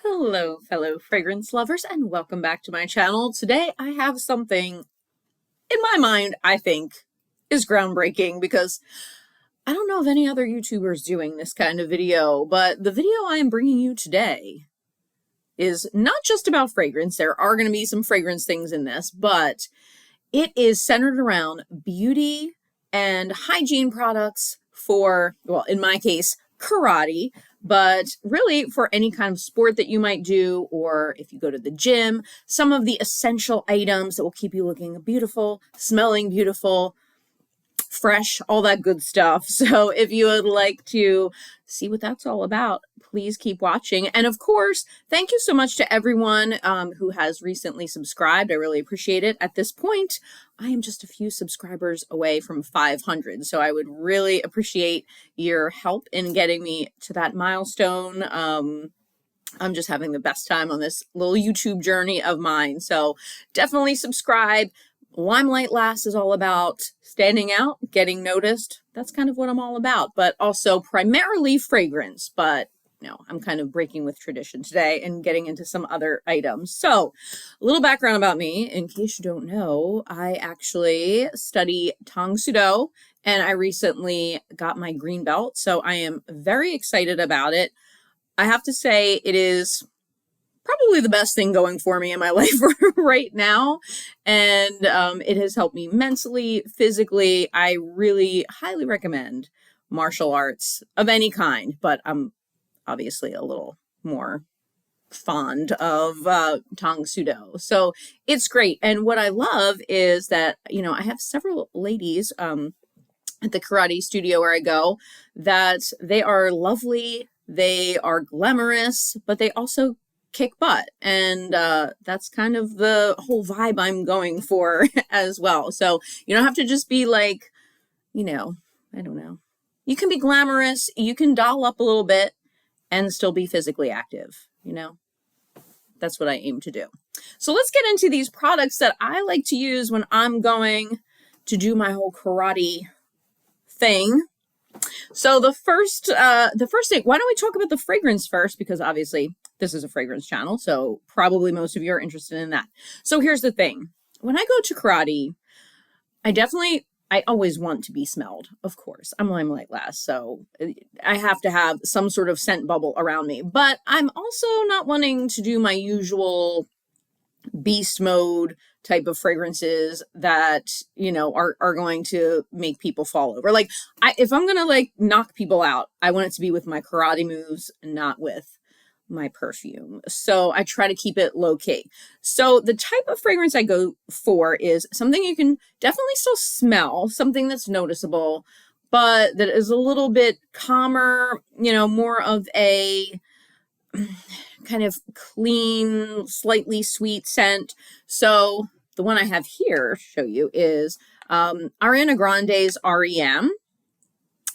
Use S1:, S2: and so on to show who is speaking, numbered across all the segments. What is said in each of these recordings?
S1: Hello, fellow fragrance lovers, and welcome back to my channel. Today I have something, in my mind, I think is groundbreaking because I don't know of any other YouTubers doing this kind of video, but the video I am bringing you today is not just about fragrance. There are going to be some fragrance things in this, but it is centered around beauty and hygiene products for, well, in my case, karate, but really for any kind of sport that you might do, or if you go to the gym, some of the essential items that will keep you looking beautiful, smelling beautiful, fresh, all that good stuff. So if you would like to see what that's all about, please keep watching. And of course, thank you so much to everyone who has recently subscribed. I really appreciate it. At this point, I am just a few subscribers away from 500. So I would really appreciate your help in getting me to that milestone. I'm just having the best time on this little YouTube journey of mine. So definitely subscribe. Limelight Lass is all about standing out, getting noticed. That's kind of what I'm all about, but also primarily fragrance. But I'm kind of breaking with tradition today and getting into some other items. So a little background about me, in case you don't know, I actually study Tang Soo Do, and I recently got my green belt. So I am very excited about it. I have to say it is probably the best thing going for me in my life right now. And it has helped me mentally, physically. I really highly recommend martial arts of any kind, but I'm obviously a little more fond of Tang Soo Do. So it's great. And what I love is that, I have several ladies at the karate studio where I go that they are lovely, they are glamorous, but they also kick butt, and that's kind of the whole vibe I'm going for as well. So you don't have to just be like, I don't know. You can be glamorous, you can doll up a little bit and still be physically active, That's what I aim to do. So let's get into these products that I like to use when I'm going to do my whole karate thing. So the first thing, why don't we talk about the fragrance first? Because obviously this is a fragrance channel, so probably most of you are interested in that. So here's the thing. When I go to karate, I always want to be smelled, of course. I'm Limelight Lass, so I have to have some sort of scent bubble around me. But I'm also not wanting to do my usual beast mode type of fragrances that are going to make people fall over. Like if I'm gonna knock people out, I want it to be with my karate moves, not with my perfume. So I try to keep it low key. So the type of fragrance I go for is something you can definitely still smell, something that's noticeable, but that is a little bit calmer, more of a kind of clean, slightly sweet scent. So the one I have here to show you is Ariana Grande's REM.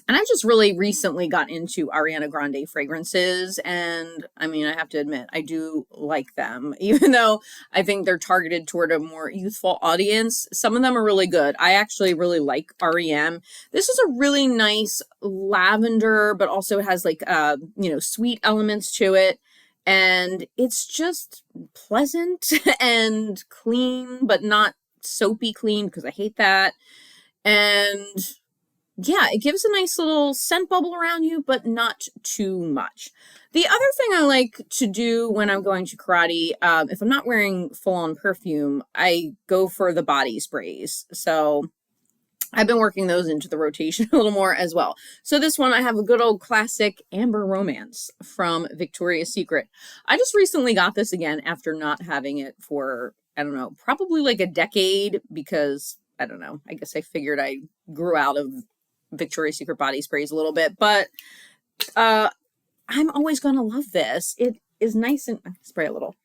S1: And I just really recently got into Ariana Grande fragrances. And I mean, I have to admit, I do like them, even though I think they're targeted toward a more youthful audience. Some of them are really good. I actually really like REM. This is a really nice lavender, but also has sweet elements to it. And it's just pleasant and clean, but not soapy clean, because I hate that. And yeah, it gives a nice little scent bubble around you, but not too much. The other thing I like to do when I'm going to karate, if I'm not wearing full-on perfume, I go for the body sprays. So I've been working those into the rotation a little more as well. So this one, I have a good old classic Amber Romance from Victoria's Secret. I just recently got this again after not having it for, I don't know, probably like a decade, because, I don't know, I guess I figured I grew out of Victoria's Secret body sprays a little bit, but I'm always going to love this. It is nice and spray a little.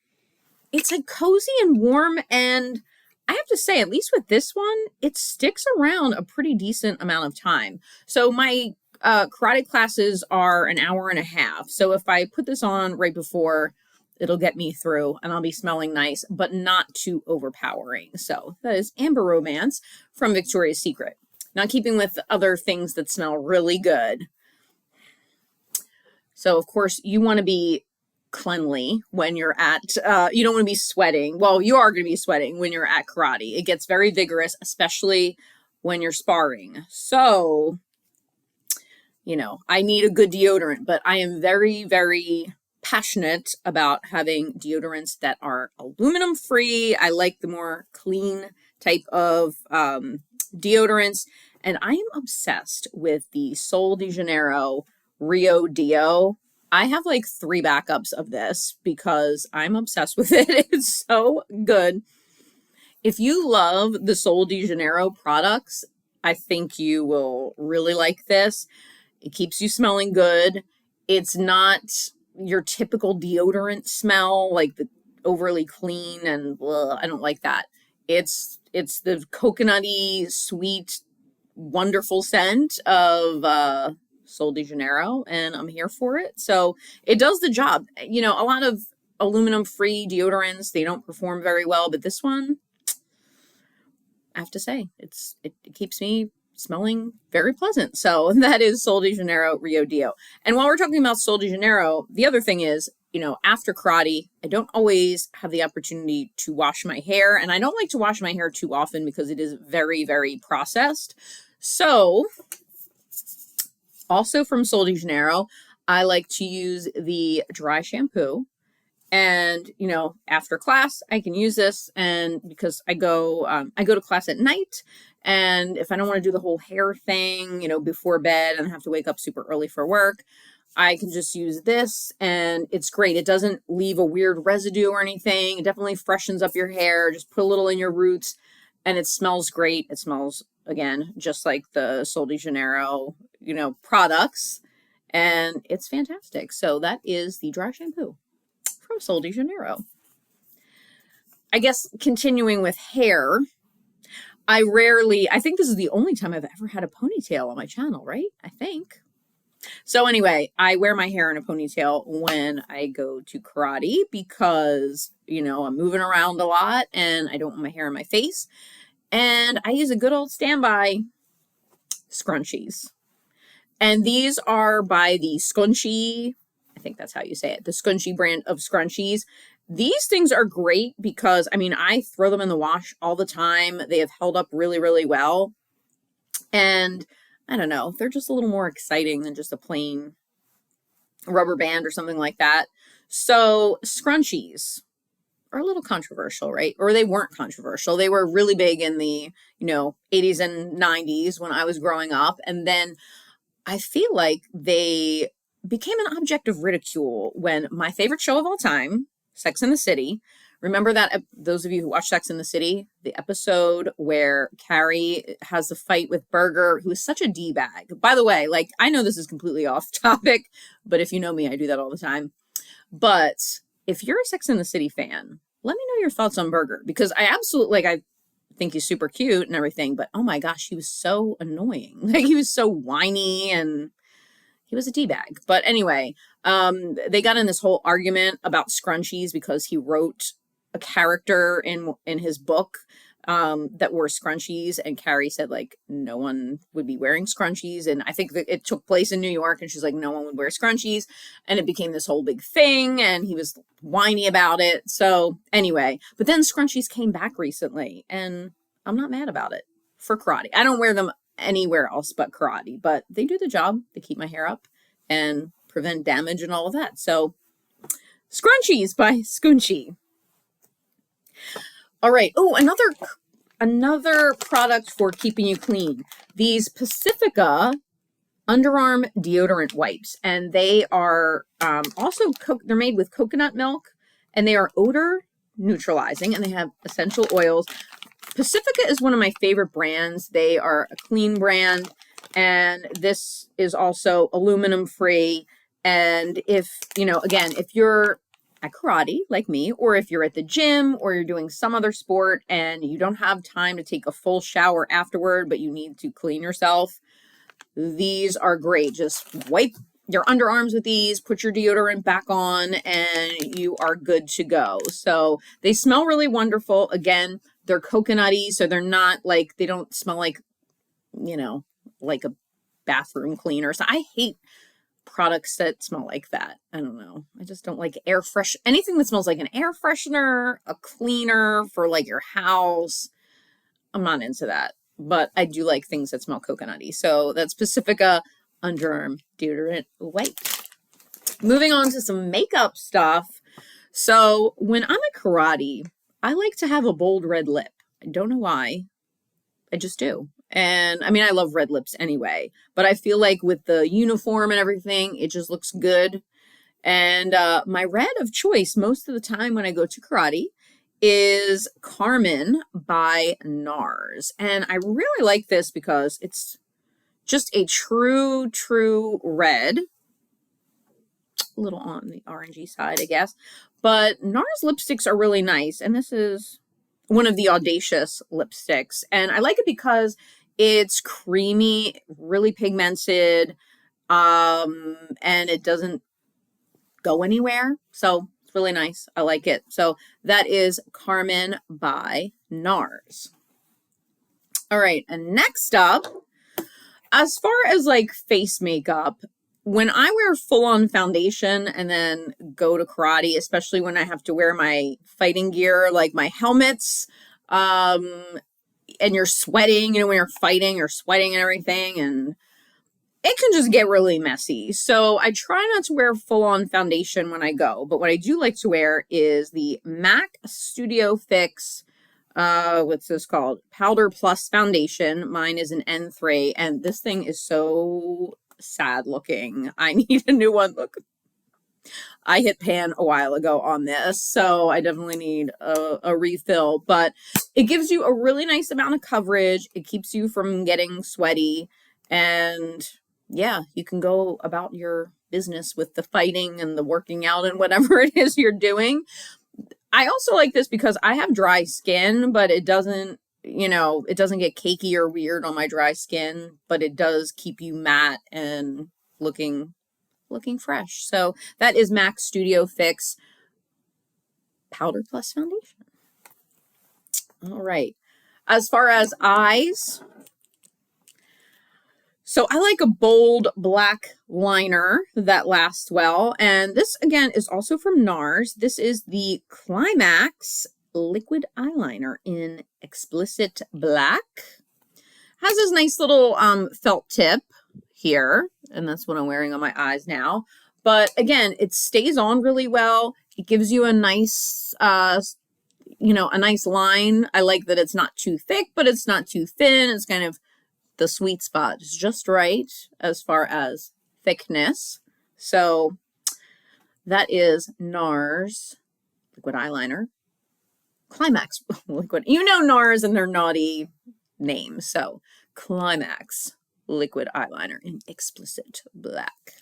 S1: It's like cozy and warm, and I have to say, at least with this one, it sticks around a pretty decent amount of time. So my karate classes are an hour and a half. So if I put this on right before, it'll get me through and I'll be smelling nice, but not too overpowering. So that is Amber Romance from Victoria's Secret. Now, keeping with other things that smell really good. So, of course, you want to be cleanly when you're at, you don't want to be sweating. Well, you are going to be sweating when you're at karate. It gets very vigorous, especially when you're sparring. So, I need a good deodorant, but I am very, very passionate about having deodorants that are aluminum free. I like the more clean type of deodorants. And I am obsessed with the Sol de Janeiro Rio Deo. I have like 3 backups of this because I'm obsessed with it. It's so good. If you love the Sol de Janeiro products, I think you will really like this. It keeps you smelling good. It's not your typical deodorant smell, like the overly clean and ugh, I don't like that. It's the coconutty, sweet, wonderful scent of Sol de Janeiro, and I'm here for it. So it does the job. A lot of aluminum free deodorants, they don't perform very well, but this one, I have to say, it keeps me smelling very pleasant. So that is Sol de Janeiro Rio Deo. And while we're talking about Sol de Janeiro, the other thing is, after karate, I don't always have the opportunity to wash my hair. And I don't like to wash my hair too often because it is very, very processed. So also from Sol de Janeiro, I like to use the dry shampoo. And, after class, I can use this. And because I go to class at night, and if I don't want to do the whole hair thing, before bed and have to wake up super early for work, I can just use this and it's great. It doesn't leave a weird residue or anything. It definitely freshens up your hair. Just put a little in your roots and it smells great. It smells, again, just like the Sol de Janeiro, products. And it's fantastic. So that is the dry shampoo from Sol de Janeiro. I guess continuing with hair, I think this is the only time I've ever had a ponytail on my channel, right? I think. So anyway, I wear my hair in a ponytail when I go to karate because, I'm moving around a lot and I don't want my hair in my face. And I use a good old standby scrunchies. And these are by the Scunchie, I think that's how you say it, the Scunchie brand of scrunchies. These things are great because, I throw them in the wash all the time. They have held up really, really well. And I don't know, they're just a little more exciting than just a plain rubber band or something like that. So scrunchies are a little controversial, right? Or they weren't controversial. They were really big in the, 80s and 90s when I was growing up. And then I feel like they became an object of ridicule when my favorite show of all time, Sex and the City. Remember that, those of you who watch Sex and the City, the episode where Carrie has the fight with Berger, who is such a D-bag. By the way, I know this is completely off topic, but if you know me, I do that all the time. But if you're a Sex and the City fan, let me know your thoughts on Berger, because I absolutely, I think he's super cute and everything, but oh my gosh, he was so annoying. He was so whiny and he was a D-bag. But anyway, they got in this whole argument about scrunchies because he wrote a character in his book that wore scrunchies, and Carrie said no one would be wearing scrunchies, and I think that it took place in New York, and she's like, no one would wear scrunchies, and it became this whole big thing, and he was whiny about it. So anyway, but then scrunchies came back recently, and I'm not mad about it for karate. I don't wear them anywhere else but karate, but they do the job. They keep my hair up and prevent damage and all of that. So scrunchies by Scunchie. All right. Oh, another product for keeping you clean. These Pacifica underarm deodorant wipes, and they are also they're made with coconut milk, and they are odor neutralizing, and they have essential oils. Pacifica is one of my favorite brands. They are a clean brand, and this is also aluminum free. And if, again, if you're at karate like me, or if you're at the gym or you're doing some other sport and you don't have time to take a full shower afterward, but you need to clean yourself, these are great. Just wipe your underarms with these, put your deodorant back on, and you are good to go. So they smell really wonderful. Again, they're coconutty, so they're not they don't smell like a bathroom cleaner. So I hate products that smell like that. I don't know. I just don't like anything that smells like an air freshener, a cleaner for like your house. I'm not into that, but I do like things that smell coconutty. So that's Pacifica Underarm Deodorant White. Moving on to some makeup stuff. So when I'm at karate, I like to have a bold red lip. I don't know why. I just do. And I mean, I love red lips anyway, but I feel like with the uniform and everything, it just looks good. And my red of choice most of the time when I go to karate is Carmen by NARS. And I really like this because it's just a true red. A little on the orangey side, I guess. But NARS lipsticks are really nice. And this is one of the Audacious lipsticks. And I like it because it's creamy, really pigmented, and it doesn't go anywhere. So it's really nice. I like it. So that is Carmen by NARS. All right. And next up, as far as like face makeup, when I wear full-on foundation and then go to karate, especially when I have to wear my fighting gear, like my helmets, and you're sweating, when you're fighting, you're sweating and everything, and it can just get really messy. So I try not to wear full-on foundation when I go, but what I do like to wear is the MAC Studio Fix, what's this called? Powder Plus Foundation. Mine is an N3, and this thing is so sad looking. I need a new one. Look, I hit pan a while ago on this, so I definitely need a refill, but it gives you a really nice amount of coverage. It keeps you from getting sweaty, and yeah, you can go about your business with the fighting and the working out and whatever it is you're doing. I also like this because I have dry skin, but it doesn't, it doesn't get cakey or weird on my dry skin, but it does keep you matte and looking fresh. So that is MAC Studio Fix Powder Plus Foundation. All right. As far as eyes, so I like a bold black liner that lasts well. And this, again, is also from NARS. This is the Climax Liquid Eyeliner in Explicit Black. Has this nice little felt tip here, and that's what I'm wearing on my eyes now. But again, it stays on really well. It gives you a nice, a nice line. I like that it's not too thick, but it's not too thin. It's kind of the sweet spot. It's just right as far as thickness. So that is NARS Liquid Eyeliner. Climax Liquid. NARS and their naughty name. So Climax Liquid Eyeliner in Explicit Black.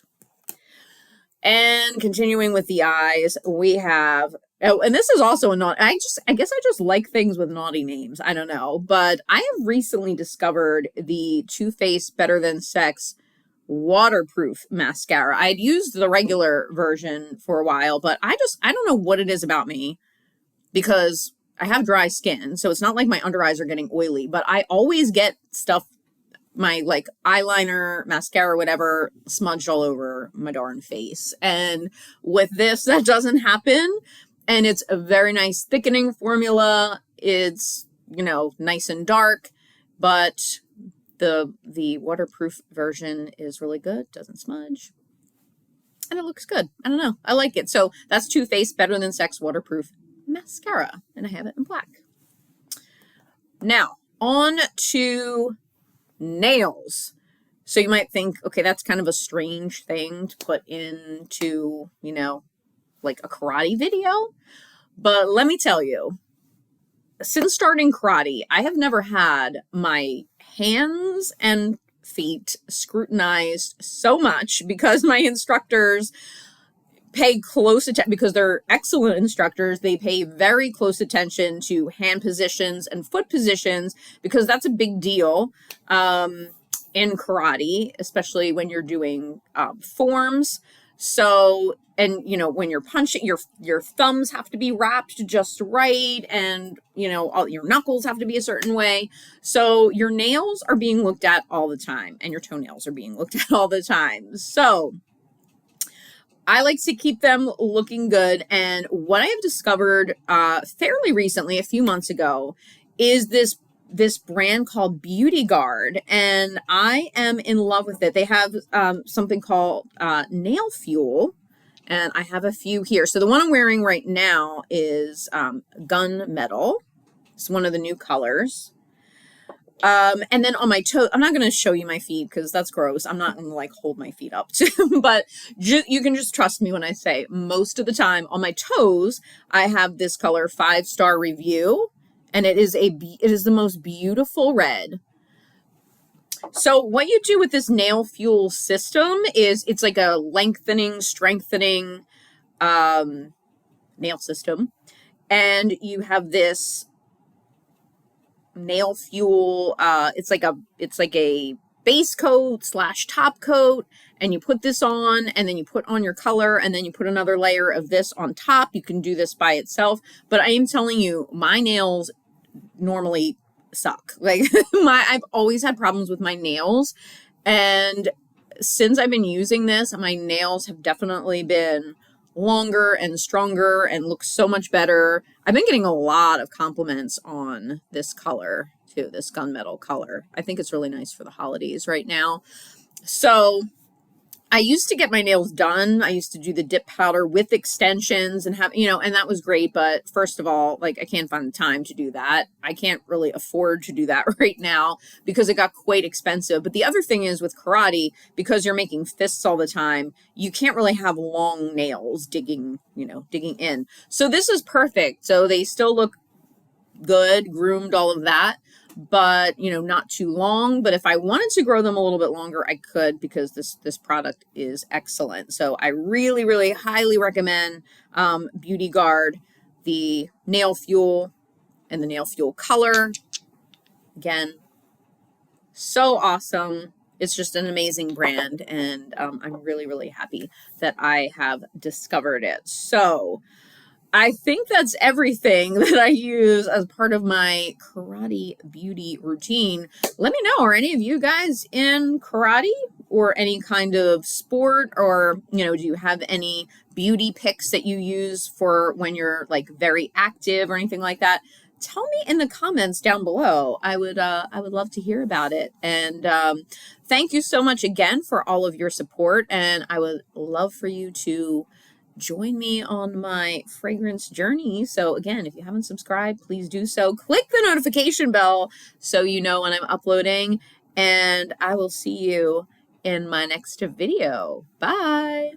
S1: And continuing with the eyes, we have, and this is also a naughty, I guess I just like things with naughty names. I don't know, but I have recently discovered the Too Faced Better Than Sex waterproof mascara. I had used the regular version for a while, but I don't know what it is about me, because I have dry skin, so it's not like my under eyes are getting oily, but I always get stuff, my like eyeliner, mascara, whatever, smudged all over my darn face. And with this, that doesn't happen. And it's a very nice thickening formula. It's, nice and dark, but the waterproof version is really good. Doesn't smudge. And it looks good. I don't know. I like it. So that's Too Faced Better Than Sex waterproof mascara. And I have it in black. Now, on to nails. So you might think, okay, that's kind of a strange thing to put into, like a karate video. But let me tell you, since starting karate, I have never had my hands and feet scrutinized so much, because my instructors pay close attention, because they're excellent instructors. They pay very close attention to hand positions and foot positions, because that's a big deal in karate, especially when you're doing forms. So, and when you're punching, your thumbs have to be wrapped just right, and all your knuckles have to be a certain way. So your nails are being looked at all the time, and your toenails are being looked at all the time. So I like to keep them looking good. And what I have discovered fairly recently, a few months ago, is this brand called Beauty Guard, and I am in love with it. They have something called Nail Fuel, and I have a few here. So the one I'm wearing right now is Gunmetal. It's one of the new colors. And then on my toe, I'm not going to show you my feet because that's gross. I'm not going to like hold my feet up, but you can just trust me when I say most of the time on my toes, I have this color 5-star review, and it is the most beautiful red. So what you do with this nail fuel system is it's like a lengthening, strengthening, nail system. And you have this nail fuel, it's like a base coat / top coat, and you put this on, and then you put on your color, and then you put another layer of this on top. You can do this by itself, but I am telling you, my nails normally suck. Like I've always had problems with my nails, and since I've been using this, my nails have definitely been longer and stronger and look so much better. I've been getting a lot of compliments on this color too, this gunmetal color. I think it's really nice for the holidays right now. So I used to get my nails done. I used to do the dip powder with extensions and have, and that was great. But first of all, like I can't find the time to do that. I can't really afford to do that right now because it got quite expensive. But the other thing is with karate, because you're making fists all the time, you can't really have long nails digging in. So this is perfect. So they still look good, groomed, all of that, but not too long. But if I wanted to grow them a little bit longer, I could, because this product is excellent. So I really, really highly recommend Beauty Guard, the nail fuel and the nail fuel color. Again, so awesome. It's just an amazing brand, and I'm really, really happy that I have discovered it. So I think that's everything that I use as part of my karate beauty routine. Let me know, are any of you guys in karate or any kind of sport, or, do you have any beauty picks that you use for when you're like very active or anything like that? Tell me in the comments down below. I would love to hear about it. And thank you so much again for all of your support. And I would love for you to join me on my fragrance journey. So again, if you haven't subscribed, please do so. Click the notification bell so you know when I'm uploading, and I will see you in my next video. Bye.